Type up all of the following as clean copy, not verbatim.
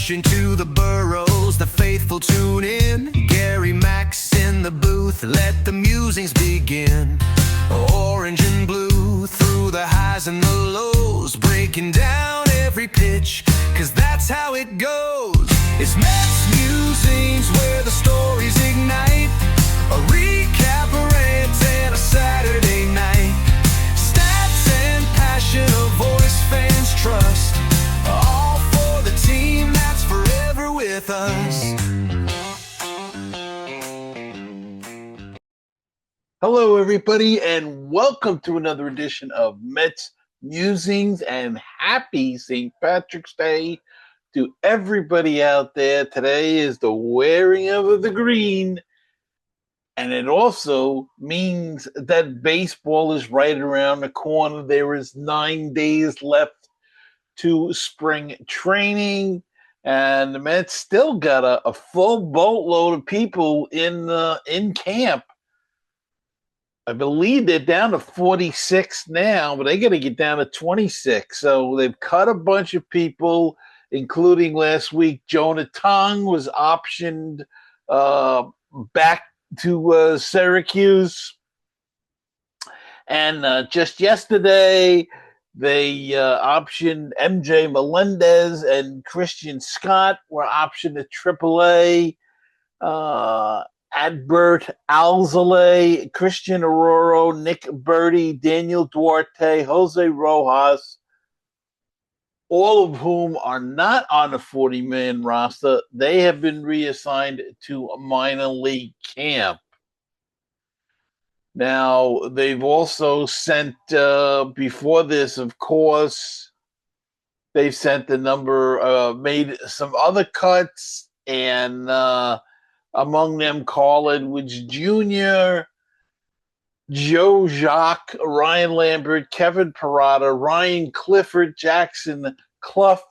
Into the boroughs, the faithful tune in. Gary Mack's in the booth, let the musings begin. Orange and blue, through the highs and the lows, breaking down every pitch, cause that's how it goes. It's MetsMusings, where the stories ignite. A recap, a rant, and a Saturday night. Stats and passion, a voice fans trust. All for the team that's forever with us. Hello, everybody, and welcome to another edition of Mets Musings, and happy St. Patrick's Day to everybody out there. Today is the wearing of the green, and it also means that baseball is right around the corner. There is 9 days left to spring training, and the Mets still got a full boatload of people in camp. I believe they're down to 46 now, but they got to get down to 26. So they've cut a bunch of people, including last week. Jonah Tong was optioned back to Syracuse. And just yesterday, they optioned MJ Melendez and Christian Scott were optioned to AAA. Adbert Alzolay, Christian Aurora, Nick Berti, Daniel Duarte, Jose Rojas, all of whom are not on the 40-man roster. They have been reassigned to a minor league camp. Now, they've also sent, before this, of course, they've sent made some other cuts, and among them, Carl Edwards Jr., Joe Jacques, Ryan Lambert, Kevin Parada, Ryan Clifford, Jackson Clough,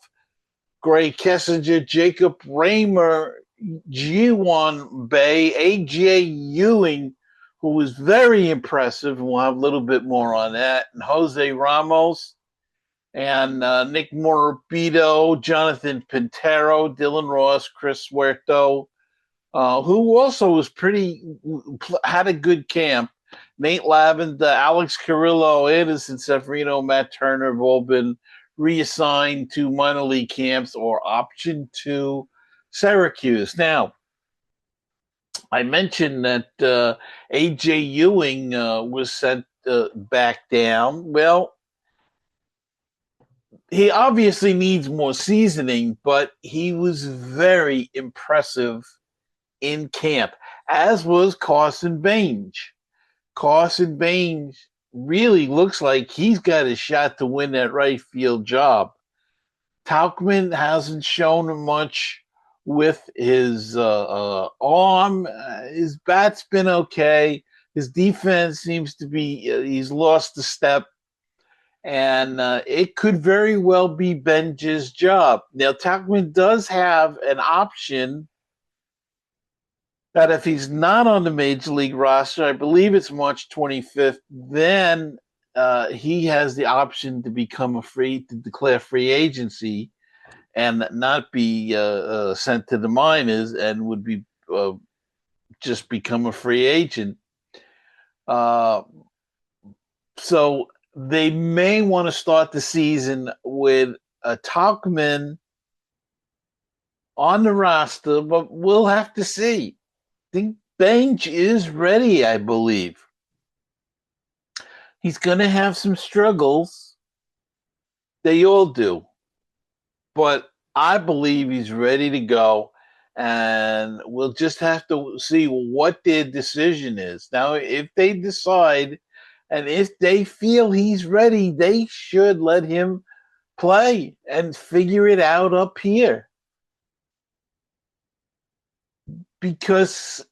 Gray Kessinger, Jacob Raymer, G1 Bay, A.J. Ewing, who was very impressive, and we'll have a little bit more on that, and Jose Ramos, and Nick Morabito, Jonathan Pintero, Dylan Ross, Chris Huerto, who also had a good camp. Nate Lavin, Alex Carrillo, Anderson Severino, Matt Turner have all been reassigned to minor league camps or optioned to Syracuse. Now, I mentioned that A.J. Ewing was sent back down. Well, he obviously needs more seasoning, but he was very impressive in camp, as was Carson Benge. Carson Benge really looks like he's got a shot to win that right field job. Tauchman hasn't shown much with his arm. His bat's been okay. His defense seems to be, he's lost a step. And it could very well be Benge's job. Now, Tauchman does have an option that if he's not on the major league roster, I believe it's March 25th, then he has the option to declare free agency and not be sent to the minors, and would be just become a free agent. So they may want to start the season with a Tauchman on the roster, but we'll have to see. I think Benge is ready, I believe. He's going to have some struggles. They all do. But I believe he's ready to go, and we'll just have to see what their decision is. Now, if they decide and if they feel he's ready, they should let him play and figure it out up here. Because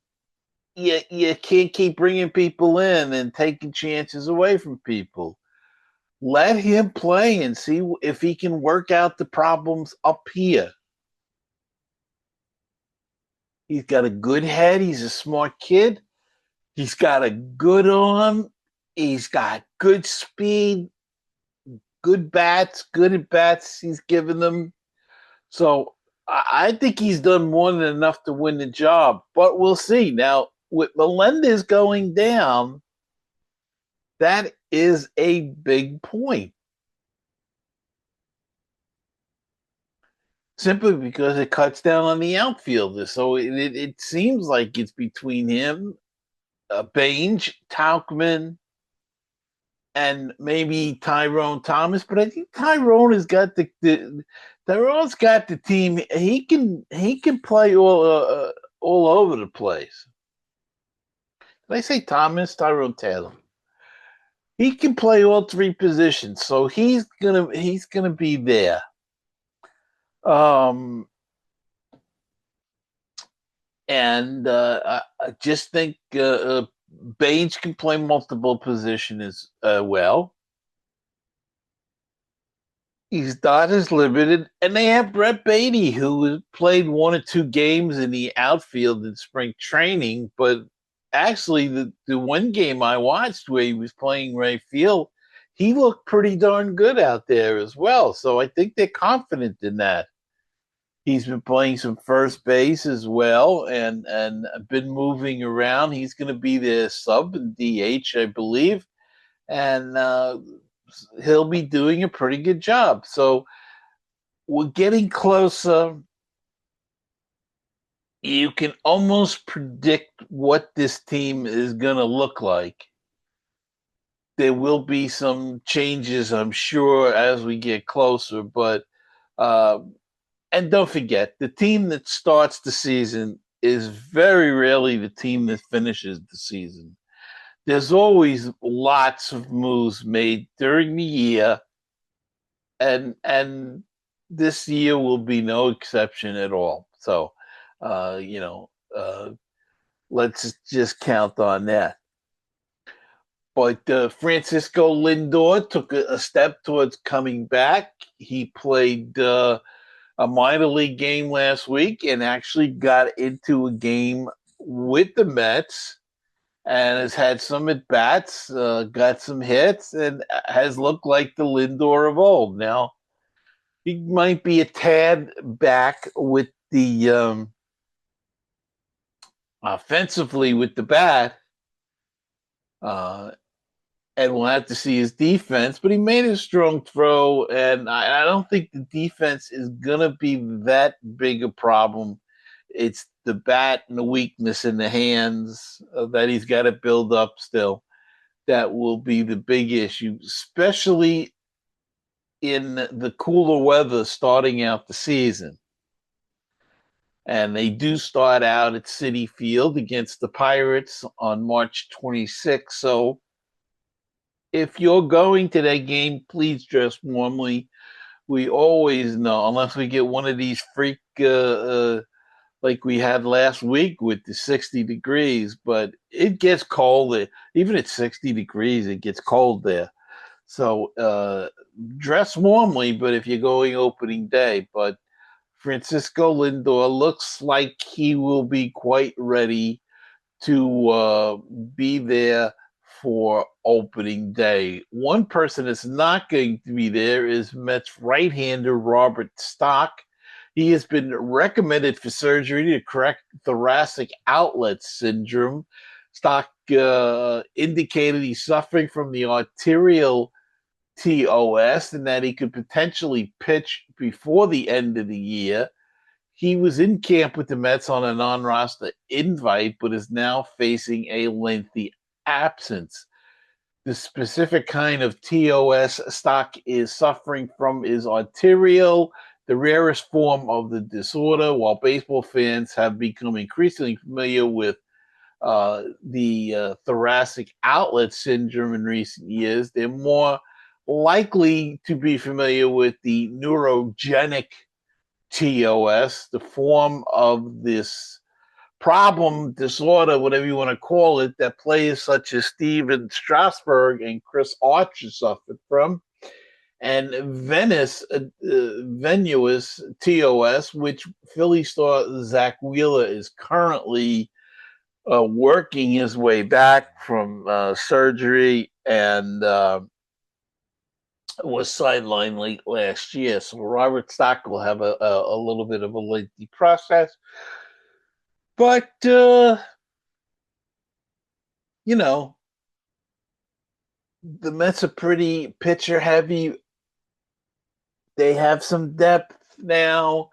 you can't keep bringing people in and taking chances away from people. Let him play and see if he can work out the problems up here. He's got a good head. He's a smart kid. He's got a good arm. He's got good speed, good bats, good at bats he's given them. So I think he's done more than enough to win the job, but we'll see. Now, with Melendez going down, that is a big point. Simply because it cuts down on the outfielders. So it seems like it's between him, Benge, Tauchman, and maybe Tyrone Thomas. But I think Tyrone has got the Tyrone's got the team. He can play all over the place. Did I say Thomas? Tyrone Taylor. He can play all three positions, so he's gonna be there. Um, and I just think Baines can play multiple positions as well. He's not as limited, and they have Brett Beatty, who played one or two games in the outfield in spring training. But actually, the one game I watched where he was playing right field, he looked pretty darn good out there as well. So I think they're confident in that. He's been playing some first base as well, and been moving around. He's going to be their sub in DH, I believe, and he'll be doing a pretty good job. So we're getting closer. You can almost predict what this team is going to look like. There will be some changes, I'm sure, as we get closer. But and don't forget, the team that starts the season is very rarely the team that finishes the season. There's always lots of moves made during the year, and this year will be no exception at all. So, uh, you know, uh, let's just count on that. But Francisco Lindor took a step towards coming back. He played a minor league game last week and actually got into a game with the Mets and has had some at bats, got some hits, and has looked like the Lindor of old. Now, he might be a tad back with the offensively with the bat, uh, and we'll have to see his defense. But he made a strong throw, and I don't think the defense is gonna be that big a problem. It's the bat and the weakness in the hands that he's got to build up still. That will be the big issue, especially in the cooler weather starting out the season. And they do start out at Citi Field against the Pirates on March 26th. So if you're going to that game, please dress warmly. We always know, unless we get one of these freak like we had last week with the 60 degrees, but it gets cold. Even at 60 degrees, it gets cold there. So dress warmly, but if you're going opening day. But Francisco Lindor looks like he will be quite ready to be there for opening day. One person that's not going to be there is Mets right-hander Robert Stock. He has been recommended for surgery to correct thoracic outlet syndrome. Stock indicated he's suffering from the arterial TOS and that he could potentially pitch before the end of the year. He was in camp with the Mets on a non-roster invite, but is now facing a lengthy absence. The specific kind of TOS Stock is suffering from is arterial, the rarest form of the disorder. While baseball fans have become increasingly familiar with the thoracic outlet syndrome in recent years, they're more likely to be familiar with the neurogenic TOS, the form of this problem, disorder, whatever you want to call it, that players such as Steven Strasburg and Chris Archer suffered from, and venous TOS, which Philly star Zach Wheeler is currently working his way back from surgery and was sidelined late last year. So Robert Stock will have a little bit of a lengthy process. But, you know, the Mets are pretty pitcher heavy. They have some depth now,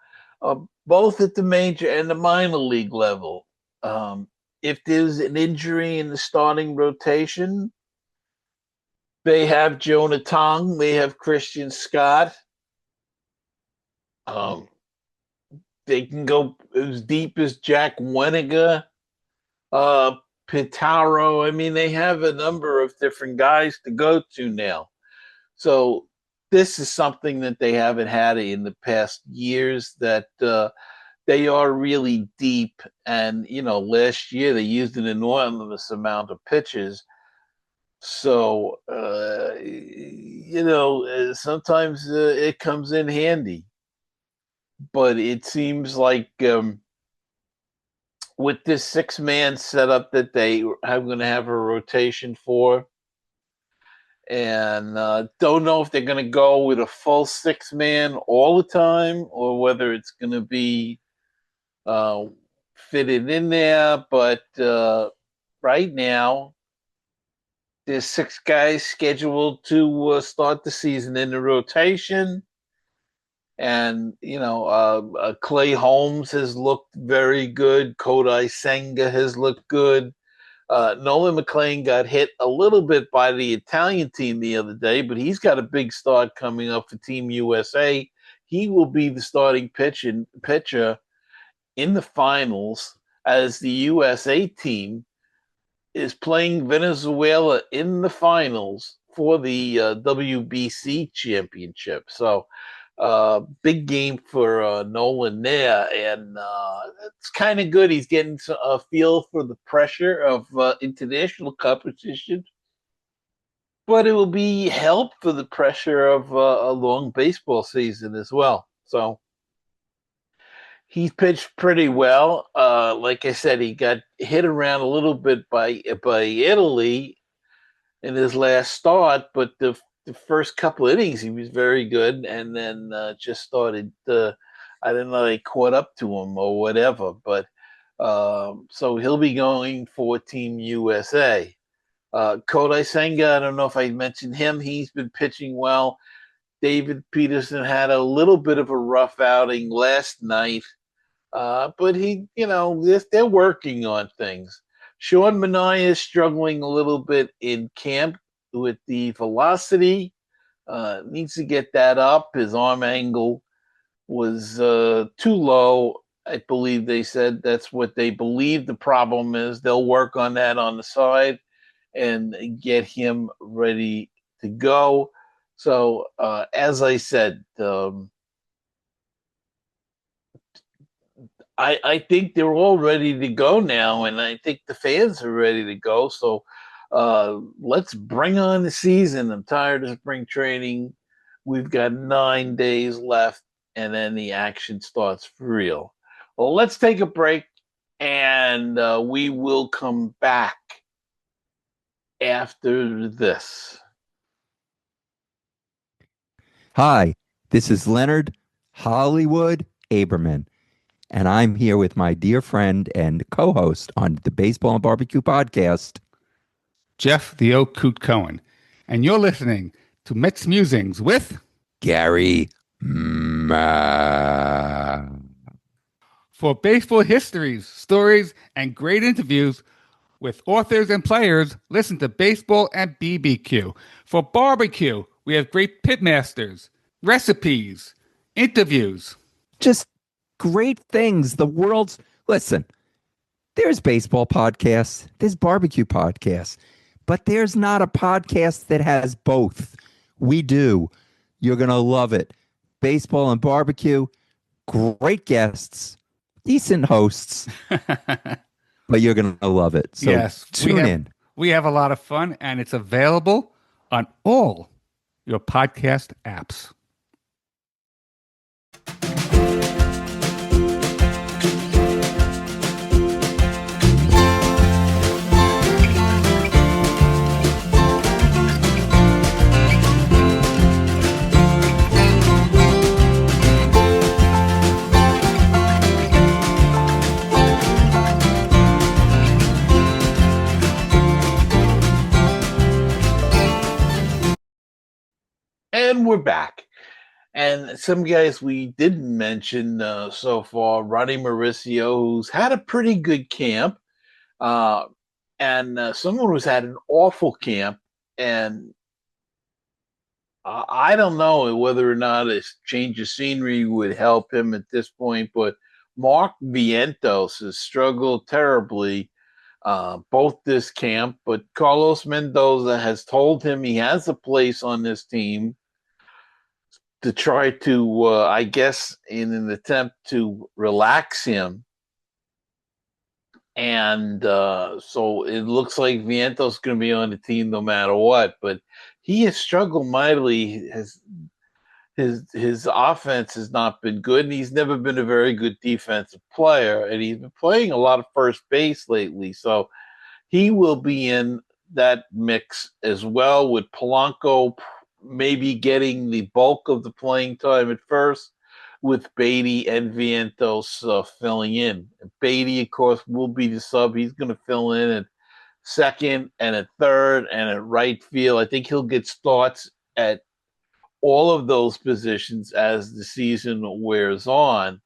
both at the major and the minor league level. If there's an injury in the starting rotation, they have Jonah Tong, they have Christian Scott. They can go as deep as Jack Weniger, Pitaro. I mean, they have a number of different guys to go to now. So this is something that they haven't had in the past years, that they are really deep. And, last year they used an enormous amount of pitches. So, sometimes it comes in handy. But it seems like with this 6-man setup that they are going to have a rotation for, and don't know if they're going to go with a full 6-man all the time or whether it's going to be fitted in there. But right now, there's 6 guys scheduled to start the season in the rotation. And, Clay Holmes has looked very good. Kodai Senga has looked good. Nolan McLean got hit a little bit by the Italian team the other day, but he's got a big start coming up for Team USA. He will be the starting pitcher in the finals as the USA team is playing Venezuela in the finals for the WBC championship. So, big game for Nolan there, and it's kind of good. He's getting a feel for the pressure of international competition, but it will be help for the pressure of a long baseball season as well. So he's pitched pretty well. Like I said, he got hit around a little bit by Italy in his last start, but the first couple innings he was very good, and then just started I don't know, they caught up to him or whatever, but so he'll be going for Team USA. Kodai Senga, I don't know if I mentioned him. He's been pitching well. David Peterson had a little bit of a rough outing last night, but they're working on things. Sean Manaea is struggling a little bit in camp with the velocity. Needs to get that up. His arm angle was too low. I believe they said that's what they believe the problem is. They'll work on that on the side and get him ready to go. So, as I said, I think they're all ready to go now, and I think the fans are ready to go. So let's bring on the season. I'm tired of spring training. We've got 9 days left, and then the action starts for real. Well, let's take a break, and we will come back after this. Hi, this is Leonard Hollywood Aberman, and I'm here with my dear friend and co-host on the Baseball and Barbecue podcast, Jeff the Oak Coot Cohen, and you're listening to MetsMusings with Gary Mack. For baseball histories, stories, and great interviews with authors and players, listen to Baseball and BBQ. For barbecue, we have great pitmasters, recipes, interviews. Just great things. Listen, there's baseball podcasts, there's barbecue podcasts, but there's not a podcast that has both. We do. You're going to love it. Baseball and barbecue, great guests, decent hosts, but you're going to love it. So yes, tune in. We have a lot of fun, and it's available on all your podcast apps. And we're back. And some guys we didn't mention so far, Ronnie Mauricio, who's had a pretty good camp, and someone who's had an awful camp. And I don't know whether or not a change of scenery would help him at this point, but Mark Vientos has struggled terribly both this camp, but Carlos Mendoza has told him he has a place on this team to try to, I guess, in an attempt to relax him. And so it looks like Vientos is going to be on the team no matter what. But he has struggled mightily. His offense has not been good, and he's never been a very good defensive player. And he's been playing a lot of first base lately. So he will be in that mix as well, with Polanco maybe getting the bulk of the playing time at first, with Beatty and Vientos filling in. Beatty, of course, will be the sub. He's going to fill in at second and at third and at right field. I think he'll get starts at all of those positions as the season wears on.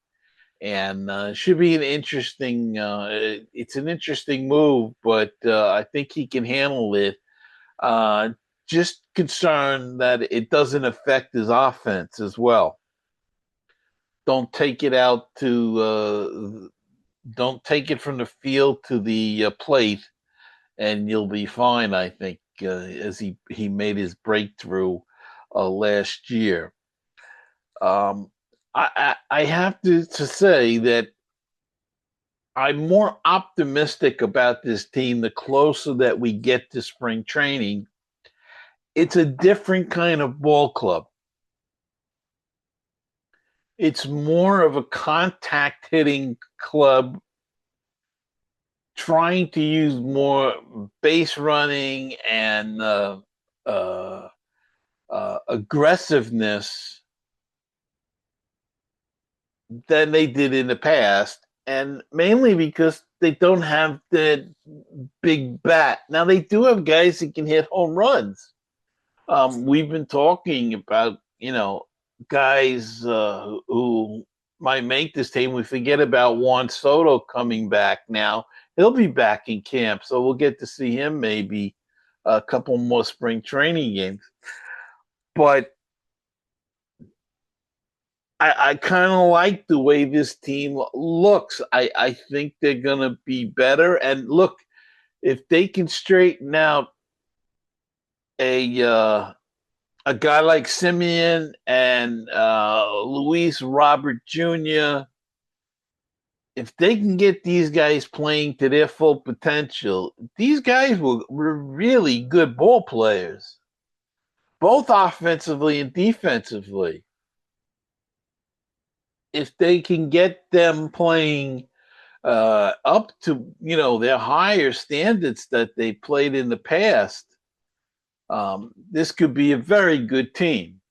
And should be an interesting. It's an interesting move, but I think he can handle it. Just concerned that it doesn't affect his offense as well. Don't take it out to. Don't take it from the field to the plate, and you'll be fine. I think as he made his breakthrough last year. I have to say that I'm more optimistic about this team the closer that we get to spring training. It's a different kind of ball club. It's more of a contact hitting club, trying to use more base running and aggressiveness than they did in the past, and mainly because they don't have that big bat. Now, they do have guys that can hit home runs. We've been talking about, guys who might make this team. We forget about Juan Soto coming back now. He'll be back in camp, so we'll get to see him maybe a couple more spring training games. But I kind of like the way this team looks. I think they're going to be better. And look, if they can straighten out a guy like Simeon and Luis Robert Jr., if they can get these guys playing to their full potential, these guys were really good ball players, both offensively and defensively. If they can get them playing up to their higher standards that they played in the past, this could be a very good team.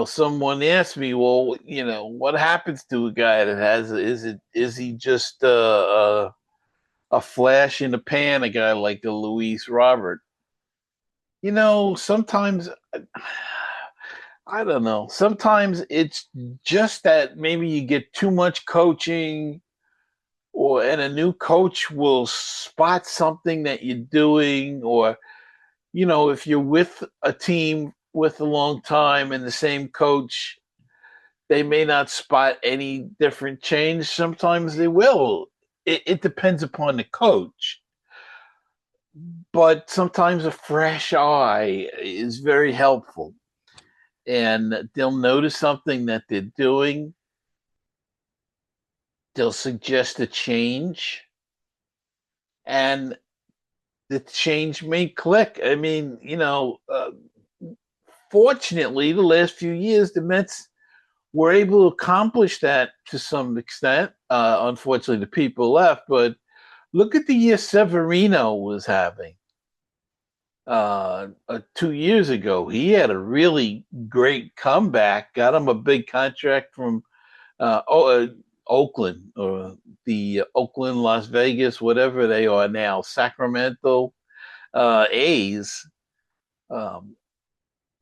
Someone asked me, well, what happens to a guy that is he just a flash in the pan, a guy like a Luis Robert? Sometimes I don't know. Sometimes it's just that maybe you get too much coaching, and a new coach will spot something that you're doing, or if you're with a team with a long time and the same coach, they may not spot any different change. Sometimes they will. It depends upon the coach. But sometimes a fresh eye is very helpful. And they'll notice something that they're doing. They'll suggest a change. And the change may click. I mean, fortunately, the last few years, the Mets were able to accomplish that to some extent. Unfortunately, the people left. But look at the year Severino was having. 2 years ago, he had a really great comeback, got him a big contract from Oakland, or the Oakland, Las Vegas, whatever they are now, Sacramento A's.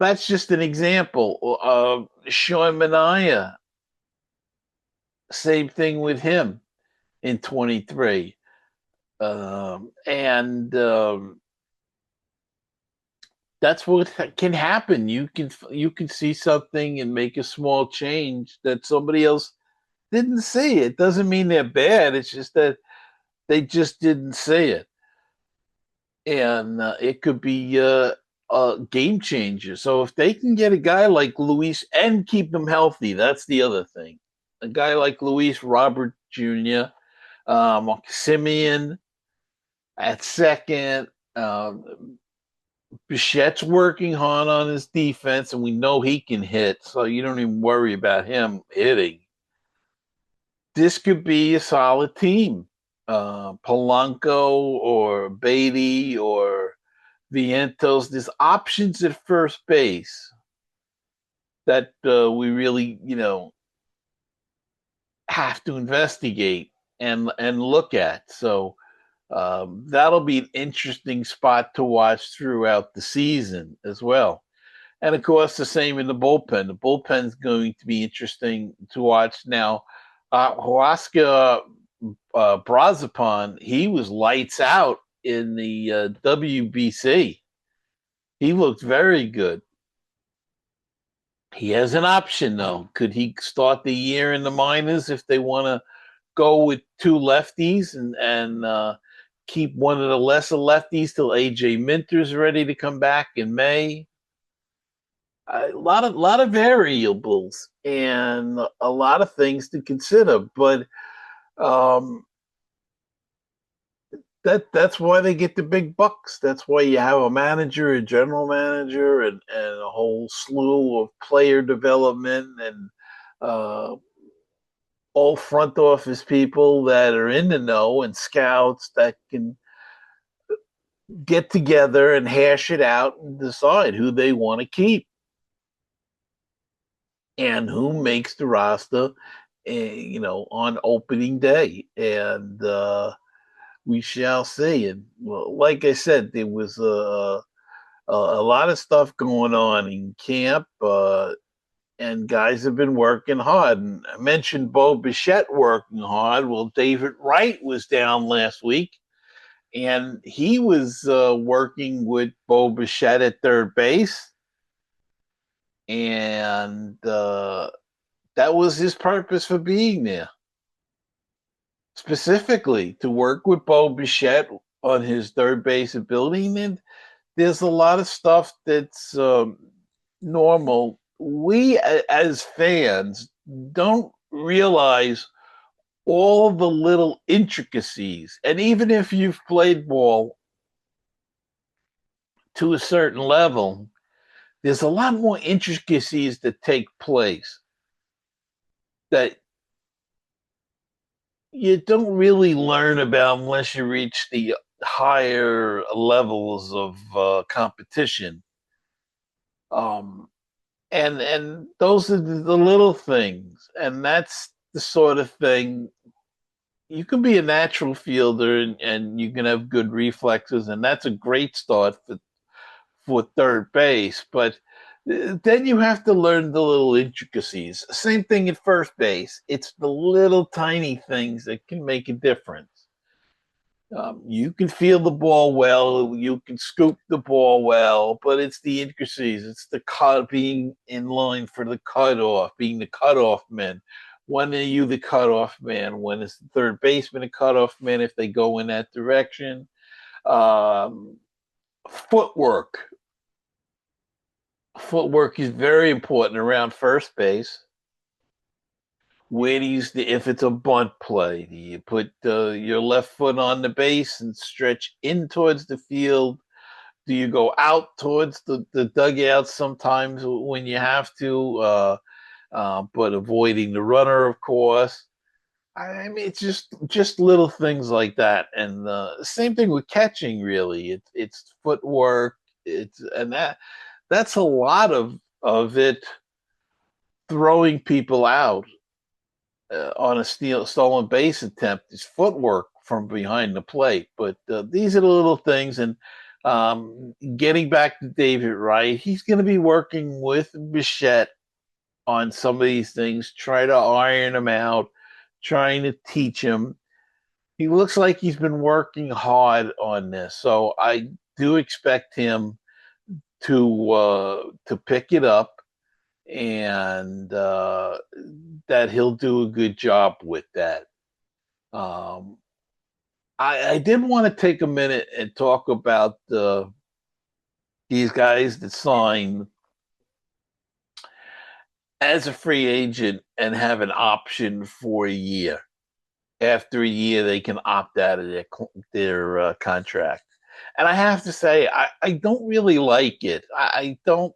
that's just an example. Sean Mania, same thing with him in 23. And that's what can happen. You can see something and make a small change that somebody else didn't see. It doesn't mean they're bad. It's just that they just didn't see it, and it could be a game changer. So if they can get a guy like Luis and keep him healthy, that's the other thing. A guy like Luis Robert Jr., Simeon at second. Bichette's working hard on his defense, and we know he can hit, so you don't even worry about him hitting. This could be a solid team. Polanco or Beatty or Vientos. There's options at first base that we really, have to investigate and look at. So that'll be an interesting spot to watch throughout the season as well. And of course, the same in the bullpen. The bullpen's going to be interesting to watch now. Huasca Brazipan, he was lights out in the WBC. He looked very good. He has an option, though. Could he start the year in the minors if they want to go with two lefties and keep one of the lesser lefties till AJ Minter's ready to come back in May? A lot of variables and a lot of things to consider, but that's why they get the big bucks. That's why you have a manager, a general manager, and a whole slew of player development and all front office people that are in the know and scouts that can get together and hash it out and decide who they want to keep and who makes the roster, on opening day. And we shall see. And well, like I said, there was a lot of stuff going on in camp, and guys have been working hard. And I mentioned Bo Bichette working hard. Well, David Wright was down last week, and he was working with Bo Bichette at third base. And that was his purpose for being there, specifically to work with Bo Bichette on his third base ability. And there's a lot of stuff that's normal. We, as fans, don't realize all the little intricacies. And even if you've played ball to a certain level, there's a lot more intricacies that take place that you don't really learn about unless you reach the higher levels of competition. And those are the little things, and that's the sort of thing. You can be a natural fielder and you can have good reflexes, and that's a great start for third base. But then you have to learn the little intricacies. Same thing at first base. It's the little tiny things that can make a difference. You can feel the ball well, you can scoop the ball well, but it's the intricacies. It's the cut, being in line for the cutoff, being the cutoff man. When are you the cutoff man? When is the third baseman a cutoff man if they go in that direction? Footwork. Footwork is very important around first base. Where do you, if it's a bunt play, do you put your left foot on the base and stretch in towards the field? Do you go out towards the dugout sometimes when you have to, but avoiding the runner, of course? I mean, it's just little things like that. And same thing with catching, really. It's footwork. That's a lot of it, throwing people out on a stolen base attempt is footwork from behind the plate. But these are the little things, and Getting back to David Wright, he's going to be working with Bichette on some of these things, try to iron them out, trying to teach him. He looks like he's been working hard on this, so I do expect him to pick it up, and that he'll do a good job with that. I did want to take a minute and talk about these guys that signed as a free agent and have an option for a year. After a year, they can opt out of their contract. And I have to say, I don't really like it. I don't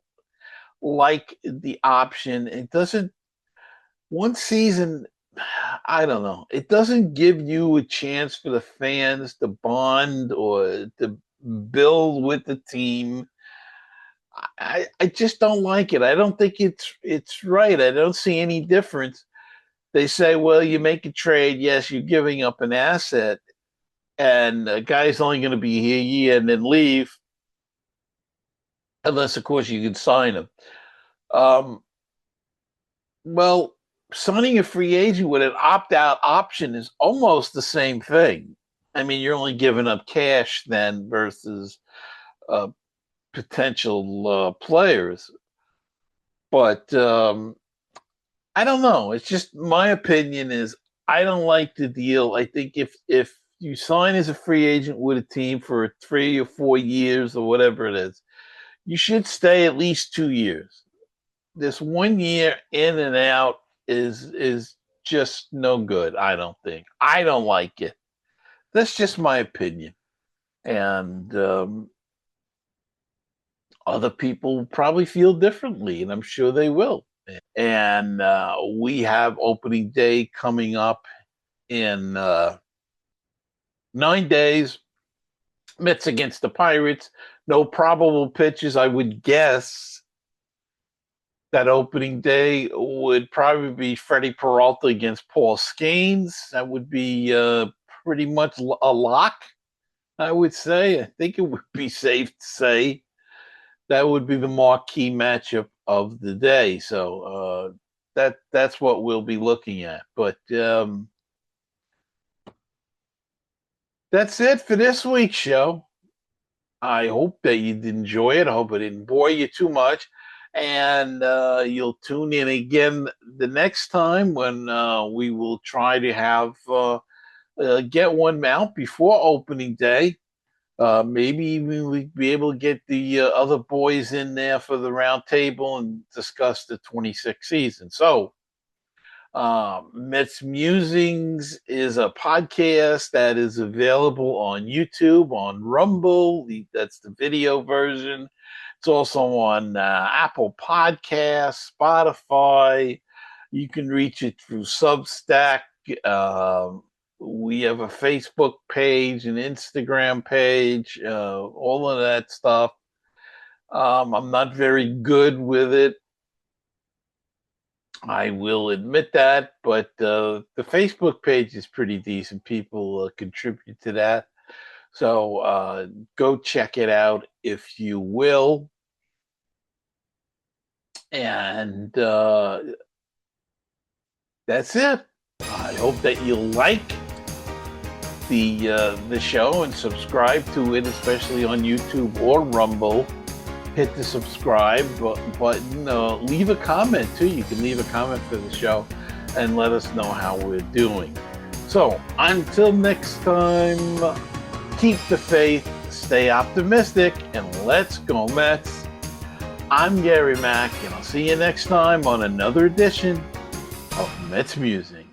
like the option. It doesn't, one season, I don't know. It doesn't give you a chance for the fans to bond or to build with the team. I just don't like it. I don't think it's right. I don't see any difference. They say, well, you make a trade. Yes, you're giving up an asset, and a guy's only going to be here a year and then leave, unless, of course, you can sign him. Well, signing a free agent with an opt-out option is almost the same thing. I mean, you're only giving up cash then versus potential players. But I don't know. It's just my opinion is I don't like the deal. I think if you sign as a free agent with a team for 3 or 4 years or whatever it is, you should stay at least 2 years. This 1 year in and out is just no good, I don't think. I don't like it. That's just my opinion. And other people probably feel differently, and I'm sure they will. And we have opening day coming up in 9 days. Mets against the Pirates. No probable pitches. I would guess that opening day would probably be Freddie Peralta against Paul Skeens. That would be pretty much a lock, I would say. I think it would be safe to say that would be the marquee matchup of the day. So that's what we'll be looking at. But that's it for this week's show. I hope that you did enjoy it. I hope it didn't bore you too much. And you'll tune in again the next time when we will try to have get one out before opening day. Maybe even we'd be able to get the other boys in there for the round table and discuss the 26th season. So, MetsMusings is a podcast that is available on YouTube, on Rumble. That's the video version. It's also on Apple Podcasts, Spotify. You can reach it through Substack. We have a Facebook page, an Instagram page, all of that stuff. I'm not very good with it. I will admit that, but the Facebook page is pretty decent. People contribute to that. So go check it out if you will. And that's it. I hope that you like the show and subscribe to it, especially on YouTube or Rumble. Hit the subscribe button. Leave a comment too. You can leave a comment for the show and let us know how we're doing. So until next time, keep the faith, stay optimistic, and let's go Mets. I'm Gary Mack, and I'll see you next time on another edition of MetsMusings.